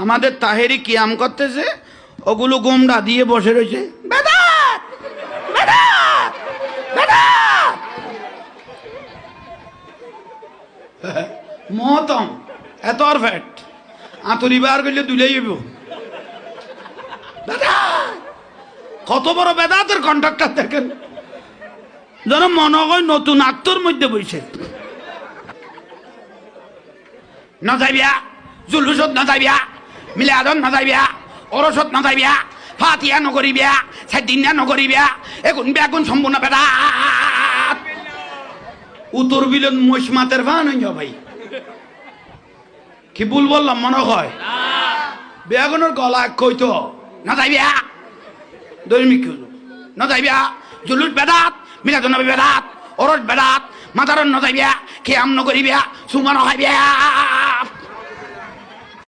আমাদের তাহেরি কিয়াম করতেছে, ওগুলো গোমড়া দিয়ে বসে রয়েছে, বেদাত বেদাত বেদাত। মহতম এত আর ফ্যাট আঁতরি বার করলে দুলে যাব। কত বড় বেদাতের কন্ট্রাক্টর দেখেন, যেন মনে হয় নতুন আত্মর মধ্যে বইছে। না যাইবিয়া, জুলুসত না যাইবিয়া, মিলাদত না যাইবিয়া, অরসত না যাইবিয়া, ফাতিয়া নকরিবিয়া, সাইদিনা নকরিবিয়া, এখন বেগুন সম্পূর্ণ বেদাত। উত্তর বিলন মহিষ মাতের ভান হইয়া ভাই, কি ভুল বললাম মনে হয়? বেগুনের গলা কইতো না যাইবিয়া, দৈমিক না যাইবিয়া, জুলুস বেদাত, মিলাদত নবী বেদাত, অরস বেদাত, মাদারন না যাইবিয়া, খেয়াম নকরিবিয়া, সুমান হাইবিয়া।